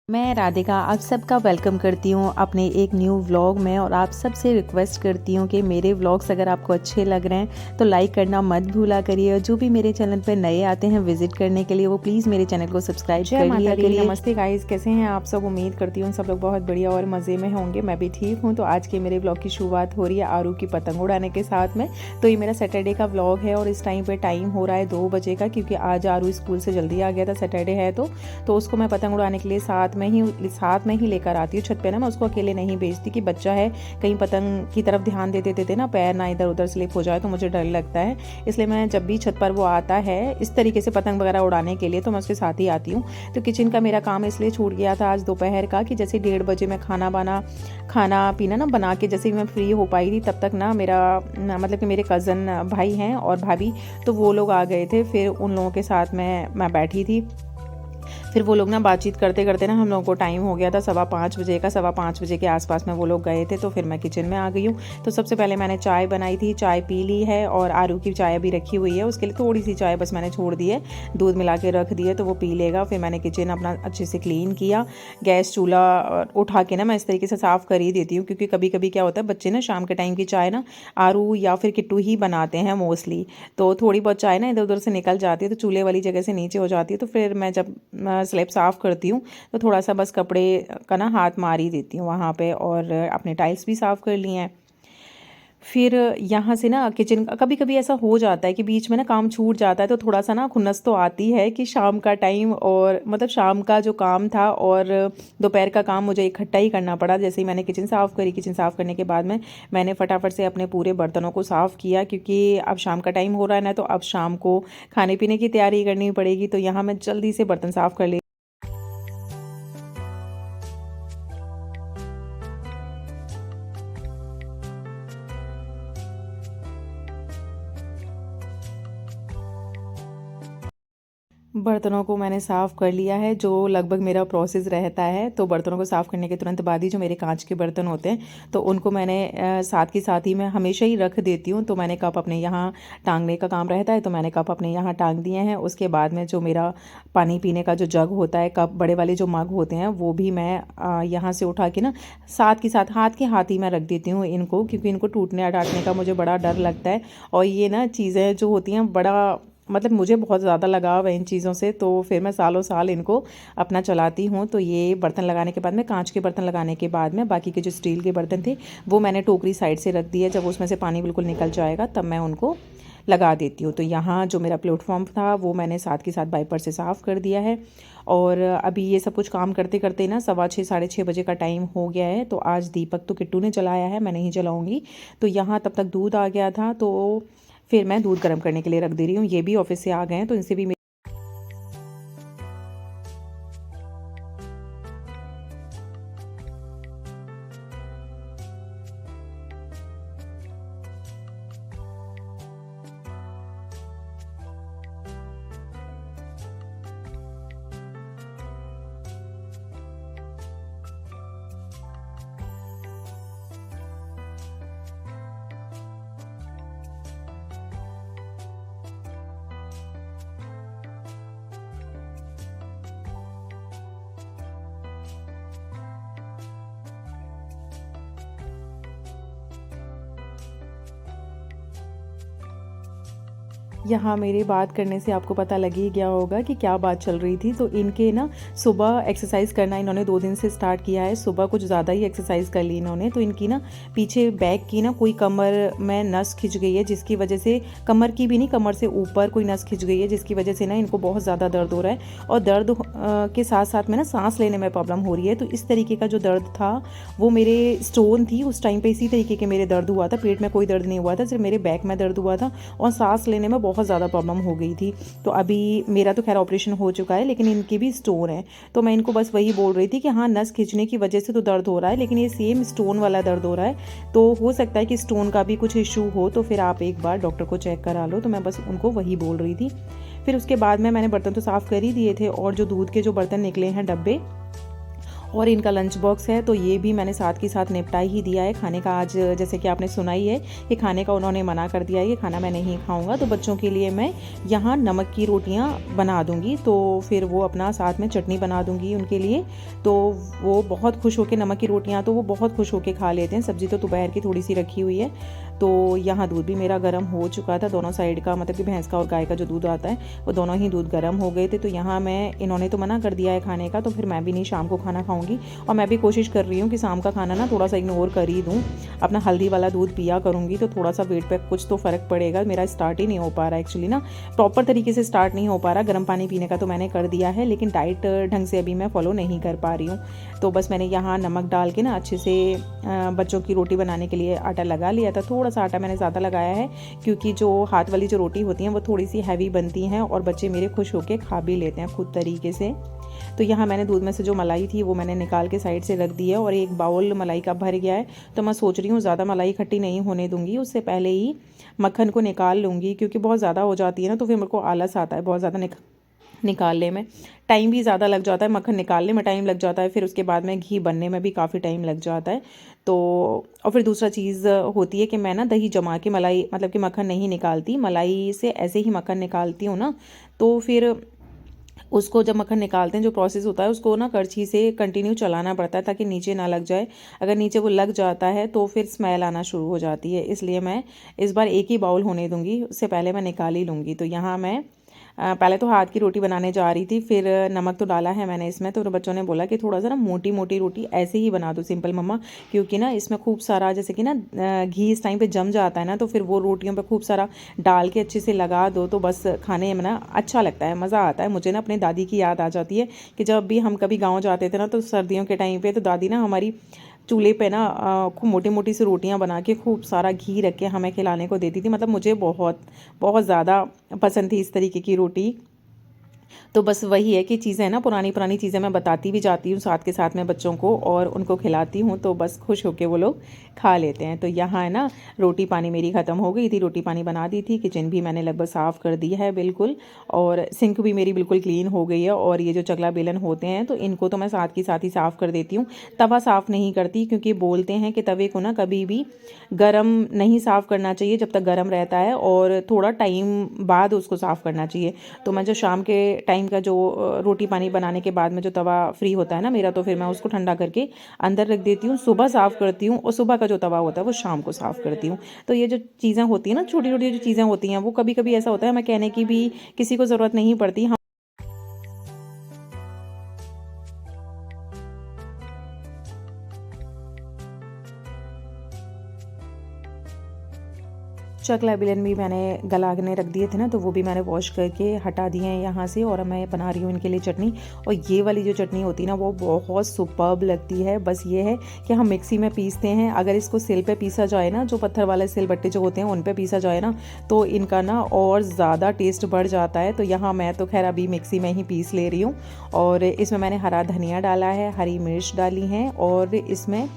मैं राधिका आप सबका वेलकम करती हूँ अपने एक न्यू व्लॉग में। और आप सबसे रिक्वेस्ट करती हूँ कि मेरे व्लॉग्स अगर आपको अच्छे लग रहे हैं तो लाइक करना मत भूला करिए। और जो भी मेरे चैनल पर नए आते हैं विजिट करने के लिए वो प्लीज़ मेरे चैनल को सब्सक्राइब कर लिया करिए। नमस्ते गाइस, कैसे हैं आप सब। उम्मीद करती हूँ सब लोग बहुत बढ़िया और मज़े में होंगे। मैं भी ठीक हूँ। तो आज के मेरे व्लॉग की शुरुआत हो रही है आरू की पतंग उड़ाने के साथ में। तो ये मेरा सैटरडे का व्लॉग है और इस टाइम पे टाइम हो रहा है 2 बजे का, क्योंकि आज आरू स्कूल से जल्दी आ गया था, सैटरडे है तो उसको मैं पतंग उड़ाने के लिए साथ में ही लेकर आती हूँ छत पे ना। मैं उसको अकेले नहीं भेजती कि बच्चा है, कहीं पतंग की तरफ ध्यान देते देते ना पैर ना इधर उधर स्लिप हो जाए तो मुझे डर लगता है। इसलिए मैं जब भी छत पर वो आता है इस तरीके से पतंग वगैरह उड़ाने के लिए तो मैं उसके साथ ही आती हूँ। तो किचन का मेरा काम इसलिए छूट गया था आज दोपहर का कि जैसे 1:30 बजे मैं खाना पीना ना बना के जैसे ही मैं फ्री हो पाई थी तब तक ना मतलब कि मेरे कज़न भाई हैं और भाभी, तो वो लोग आ गए थे। फिर उन लोगों के साथ मैं बैठी थी। फिर वो लोग ना बातचीत करते करते ना हम लोगों को टाइम हो गया था 5:15 बजे का। 5:15 बजे के आसपास में वो लोग गए थे तो फिर मैं किचन में आ गई हूँ। तो सबसे पहले मैंने चाय बनाई थी, चाय पी ली है और आरू की चाय भी रखी हुई है। उसके लिए थोड़ी सी चाय बस मैंने छोड़ दी है, दूध मिला के रख दिए तो वो पी लेगा। फिर मैंने किचन अपना अच्छे से क्लीन किया। गैस चूल्हा उठा के ना मैं इस तरीके से साफ़ कर ही देती हूँ, क्योंकि कभी कभी क्या होता है बच्चे ना शाम के टाइम की चाय ना आरू या फिर किट्टू ही बनाते हैं मोस्टली। तो थोड़ी बहुत चाय ना इधर उधर से निकल जाती है तो चूल्हे वाली जगह से नीचे हो जाती है। तो फिर मैं जब स्लैब साफ़ करती हूँ तो थोड़ा सा बस कपड़े का ना हाथ मार ही देती हूँ वहाँ पे। और अपने टाइल्स भी साफ़ कर लिए हैं। फिर यहाँ से ना किचन कभी कभी ऐसा हो जाता है कि बीच में ना काम छूट जाता है तो थोड़ा सा ना खुन्नस तो आती है कि शाम का टाइम और मतलब शाम का जो काम था और दोपहर का काम मुझे इकट्ठा ही करना पड़ा। जैसे ही मैंने किचन साफ़ करी, किचन साफ़ करने के बाद में मैंने फटाफट से अपने पूरे बर्तनों को साफ़ किया, क्योंकि अब शाम का टाइम हो रहा है ना, तो अब शाम को खाने पीने की तैयारी करनी पड़ेगी। तो यहाँ मैं जल्दी से बर्तन साफ़ कर ली। बर्तनों को मैंने साफ़ कर लिया है, जो लगभग मेरा प्रोसेस रहता है। तो बर्तनों को साफ़ करने के तुरंत बाद ही जो मेरे कांच के बर्तन होते हैं तो उनको मैंने साथ ही मैं हमेशा ही रख देती हूँ। तो मैंने कप अपने यहाँ टांगने का काम रहता है तो मैंने कप अपने यहाँ टांग दिए हैं। उसके बाद में जो मेरा पानी पीने का जो जग होता है, कप बड़े वाले जो मग होते हैं, वो भी मैं यहाँ से उठा के ना साथ के साथ हाथ ही मैं रख देती हूँ इनको, क्योंकि इनको टूटने डाटने का मुझे बड़ा डर लगता है। और ये ना चीज़ें जो होती हैं बड़ा मतलब मुझे बहुत ज़्यादा लगाव है इन चीज़ों से, तो फिर मैं सालों साल इनको अपना चलाती हूँ। तो ये बर्तन लगाने के बाद में, कांच के बर्तन लगाने के बाद में बाकी के जो स्टील के बर्तन थे वो मैंने टोकरी साइड से रख दिया। जब उसमें से पानी बिल्कुल निकल जाएगा तब मैं उनको लगा देती हूँ। तो यहाँ जो मेरा प्लेटफॉर्म था वो मैंने साथ के साथ वाइपर से साफ़ कर दिया है। और अभी ये सब कुछ काम करते करते ना 6:15 6:30 बजे का टाइम हो गया है। तो आज दीपक तो किट्टू ने जलाया है, मैं नहीं जलाऊँगी। तो यहाँ तब तक दूध आ गया था तो फिर मैं दूध गर्म करने के लिए रख दे रही हूँ। ये भी ऑफिस से आ गए हैं तो इनसे भी यहाँ मेरी बात करने से आपको पता लग ही गया होगा कि क्या बात चल रही थी। तो इनके ना सुबह एक्सरसाइज करना इन्होंने 2 दिन से स्टार्ट किया है। सुबह कुछ ज़्यादा ही एक्सरसाइज कर ली इन्होंने। तो इनकी ना पीछे बैक की ना कोई कमर में नस खिंच गई है, जिसकी वजह से कमर की भी नहीं, कमर से ऊपर कोई नस खिंच गई है, जिसकी वजह से ना इनको बहुत ज़्यादा दर्द हो रहा है। और दर्द के साथ साथ में ना सांस लेने में प्रॉब्लम हो रही है। तो इस तरीके का जो दर्द था वो मेरे स्टोन थी उस टाइम पे इसी तरीके के मेरे दर्द हुआ था। पेट में कोई दर्द नहीं हुआ था, सिर्फ मेरे बैक में दर्द हुआ था और सांस लेने में बहुत ज़्यादा प्रॉब्लम हो गई थी। तो अभी मेरा तो खैर ऑपरेशन हो चुका है, लेकिन इनकी भी स्टोन है। तो मैं इनको बस वही बोल रही थी कि हाँ, नस खींचने की वजह से तो दर्द हो रहा है, लेकिन ये सेम स्टोन वाला दर्द हो रहा है। तो हो सकता है कि स्टोन का भी कुछ इशू हो, तो फिर आप एक बार डॉक्टर को चेक करा लो। तो मैं बस उनको वही बोल रही थी। फिर उसके बाद में मैंने बर्तन तो साफ़ कर ही दिए थे और जो दूध के जो बर्तन निकले हैं डब्बे और इनका लंच बॉक्स है तो ये भी मैंने साथ के साथ निपटा ही दिया है। खाने का आज जैसे कि आपने सुना ही है कि खाने का उन्होंने मना कर दिया है, ये खाना मैं नहीं खाऊंगा। तो बच्चों के लिए मैं यहाँ नमक की रोटियाँ बना दूँगी, तो फिर वो अपना साथ में चटनी बना दूँगी उनके लिए। तो वो बहुत खुश होकर, नमक की रोटियाँ तो वो बहुत खुश होकर खा लेते हैं। सब्ज़ी तो दोपहर की थोड़ी सी रखी हुई है। तो यहाँ दूध भी मेरा गर्म हो चुका था, दोनों साइड का, मतलब कि भैंस का और गाय का जो दूध आता है वो दोनों ही दूध गर्म हो गए थे। तो यहाँ मैं, इन्होंने तो मना कर दिया है खाने का, तो फिर मैं भी नहीं शाम को खाना खाऊंगी। और मैं भी कोशिश कर रही हूँ कि शाम का खाना ना थोड़ा सा इग्नोर कर ही दूँ, अपना हल्दी वाला दूध पिया करूँगी तो थोड़ा सा वेट पे कुछ तो फ़र्क पड़ेगा। मेरा स्टार्ट ही नहीं हो पा रहा एक्चुअली ना, प्रॉपर तरीके से स्टार्ट नहीं हो पा रहा। गर्म पानी पीने का तो मैंने कर दिया है, लेकिन डाइट ढंग से अभी मैं फॉलो नहीं कर पा रही हूँ। तो बस मैंने यहाँ नमक डाल के ना अच्छे से बच्चों की रोटी बनाने के लिए आटा लगा लिया था। थोड़ा सा आटा मैंने ज़्यादा लगाया है क्योंकि जो हाथ वाली जो रोटी होती हैं वो थोड़ी सी हैवी बनती हैं और बच्चे मेरे खुश होकर खा भी लेते हैं खुद तरीके से। तो यहाँ मैंने दूध में से जो मलाई थी वो मैंने निकाल के साइड से रख दी है और एक बाउल मलाई का भर गया है। तो मैं सोच रही हूँ ज़्यादा मलाई खट्टी नहीं होने दूँगी, उससे पहले ही मक्खन को निकाल लूँगी, क्योंकि बहुत ज़्यादा हो जाती है ना तो फिर मेरे को आलस आता है बहुत ज़्यादा निकालने में। टाइम भी ज़्यादा लग जाता है, मक्खन निकालने में टाइम लग जाता है, फिर उसके बाद में घी बनने में भी काफ़ी टाइम लग जाता है। तो और फिर दूसरा चीज़ होती है कि मैं ना दही जमा के मलाई, मतलब कि मक्खन नहीं निकालती, मलाई से ऐसे ही मक्खन निकालती हूँ ना। तो फिर उसको जब मक्खन निकालते हैं जो प्रोसेस होता है उसको ना करछी से कंटिन्यू चलाना पड़ता है ताकि नीचे ना लग जाए। अगर नीचे वो लग जाता है तो फिर स्मेल आना शुरू हो जाती है, इसलिए मैं इस बार एक ही बाउल होने दूंगी, उससे पहले मैं निकाल ही लूँगी। तो यहाँ मैं पहले तो हाथ की रोटी बनाने जा रही थी, फिर नमक तो डाला है मैंने इसमें। तो बच्चों ने बोला कि थोड़ा सा ना मोटी मोटी रोटी ऐसे ही बना दो सिंपल मम्मा, क्योंकि ना इसमें खूब सारा जैसे कि ना घी इस टाइम पे जम जाता है ना, तो फिर वो रोटियों पे खूब सारा डाल के अच्छे से लगा दो तो बस खाने में ना अच्छा लगता है, मज़ा आता है। मुझे ना अपने दादी की याद आ जाती है कि जब भी हम कभी गाँव जाते थे ना तो सर्दियों के टाइम पर तो दादी ना हमारी चूल्हे पे ना खूब मोटी मोटी सी रोटियां बना के खूब सारा घी रख के हमें खिलाने को देती थी। मतलब मुझे बहुत बहुत ज़्यादा पसंद थी इस तरीके की रोटी। तो बस वही है कि चीज़ें ना पुरानी पुरानी चीज़ें मैं बताती भी जाती हूँ साथ के साथ में बच्चों को और उनको खिलाती हूँ, तो बस खुश होके वो लोग खा लेते हैं। तो यहाँ है ना रोटी पानी मेरी ख़त्म हो गई थी, रोटी पानी बना दी थी, किचन भी मैंने लगभग साफ़ कर दी है बिल्कुल, और सिंक भी मेरी बिल्कुल क्लीन हो गई है। और ये जो चकला बेलन होते हैं तो इनको तो मैं साथ के साथ ही साफ़ कर देती हूँ। तवा साफ़ नहीं करती क्योंकि बोलते हैं कि तवे को ना कभी भी गर्म नहीं साफ़ करना चाहिए जब तक गर्म रहता है, और थोड़ा टाइम बाद उसको साफ़ करना चाहिए। तो मैं जो शाम के टाइम का जो रोटी पानी बनाने के बाद में जो तवा फ्री होता है ना मेरा, तो फिर मैं उसको ठंडा करके अंदर रख देती हूँ, सुबह साफ़ करती हूँ, और सुबह का जो तवा होता है वो शाम को साफ़ करती हूँ। तो ये जो चीज़ें होती हैं ना, छोटी छोटी जो चीज़ें होती हैं, वो कभी कभी ऐसा होता है हमें कहने की भी किसी को ज़रूरत नहीं पड़ती। चकला बेलन भी मैंने गलाने रख दिए थे ना, तो वो भी मैंने वॉश करके हटा दिए हैं यहाँ से, और मैं बना रही हूँ इनके लिए चटनी। और ये वाली जो चटनी होती है ना वो बहुत सुपर्ब लगती है। बस ये है कि हम मिक्सी में पीसते हैं, अगर इसको सिल पे पीसा जाए ना, जो पत्थर वाले सिल बट्टे जो होते हैं उन पे पीसा जाए ना, तो इनका ना और ज़्यादा टेस्ट बढ़ जाता है। तो यहाँ मैं तो खैर अभी मिक्सी में ही पीस ले रही हूँ, और इसमें मैंने हरा धनिया डाला है, हरी मिर्च डाली हैं, और इसमें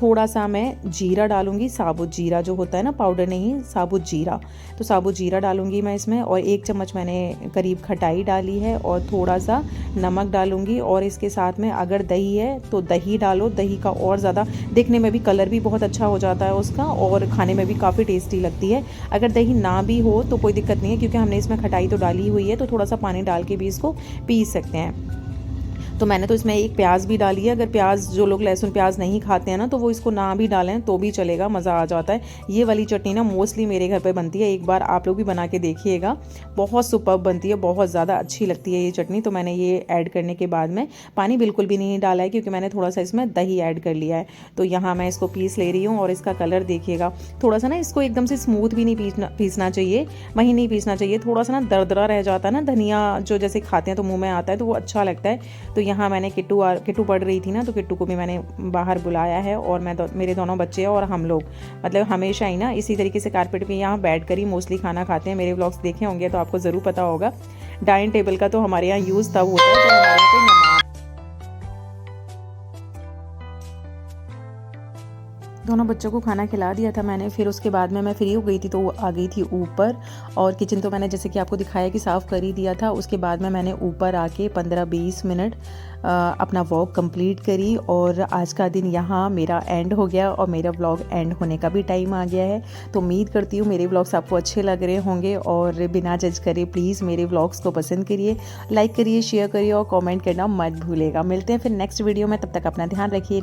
थोड़ा सा मैं जीरा डालूंगी, साबुत जीरा जो होता है ना, पाउडर नहीं, साबुत जीरा। तो साबुत जीरा डालूंगी मैं इसमें, और 1 चम्मच मैंने करीब खटाई डाली है, और थोड़ा सा नमक डालूंगी। और इसके साथ में अगर दही है तो दही डालो, दही का और ज़्यादा दिखने में भी कलर भी बहुत अच्छा हो जाता है उसका, और खाने में भी काफ़ी टेस्टी लगती है। अगर दही ना भी हो तो कोई दिक्कत नहीं है, क्योंकि हमने इसमें खटाई तो डाली हुई है, तो थोड़ा सा पानी डाल के भी इसको पीस सकते हैं। तो मैंने तो इसमें एक प्याज भी डाली है, अगर प्याज जो लोग लहसुन प्याज नहीं खाते हैं ना तो वो इसको ना भी डालें तो भी चलेगा, मज़ा आ जाता है। ये वाली चटनी ना मोस्टली मेरे घर पे बनती है, एक बार आप लोग भी बना के देखिएगा, बहुत सुपर्ब बनती है, बहुत ज़्यादा अच्छी लगती है ये चटनी। तो मैंने ये ऐड करने के बाद में पानी बिल्कुल भी नहीं डाला है, क्योंकि मैंने थोड़ा सा इसमें दही ऐड कर लिया है। तो यहाँ मैं इसको पीस ले रही हूँ, और इसका कलर देखिएगा, थोड़ा सा ना इसको एकदम से स्मूथ भी नहीं पीसना चाहिए, वहीं नहीं पीसना चाहिए, थोड़ा सा ना दरदरा रह जाता है ना, धनिया जो जैसे खाते हैं तो मुँह में आता है तो वो अच्छा लगता है। तो यहाँ मैंने किट्टू पढ़ रही थी ना, तो किट्टू को भी मैंने बाहर बुलाया है, और मैं मेरे दोनों बच्चे और हम लोग मतलब हमेशा ही ना इसी तरीके से कारपेट पे यहाँ बैठ कर ही मोस्टली खाना खाते हैं। मेरे व्लॉग्स देखे होंगे तो आपको ज़रूर पता होगा, डाइनिंग टेबल का तो हमारे यहाँ यूज़ तब होता है जब हमारे यहाँ कोई मेहमान। दोनों बच्चों को खाना खिला दिया था मैंने। फिर उसके बाद में मैं फ्री हो गई थी तो वो आ गई थी ऊपर, और किचन तो मैंने जैसे कि आपको दिखाया कि साफ़ कर ही दिया था। उसके बाद में मैंने ऊपर आके 15-20 मिनट अपना वॉक कंप्लीट करी, और आज का दिन यहाँ मेरा एंड हो गया और मेरा व्लॉग एंड होने का भी टाइम आ गया है। तो उम्मीद करती हूँ मेरे व्लॉग्स आपको अच्छे लग रहे होंगे, और बिना जज करे प्लीज़ मेरे व्लॉग्स को पसंद करिए, लाइक करिए, शेयर करिए और कमेंट करना मत भूलिएगा। मिलते हैं फिर नेक्स्ट वीडियो में, तब तक अपना ध्यान रखिए।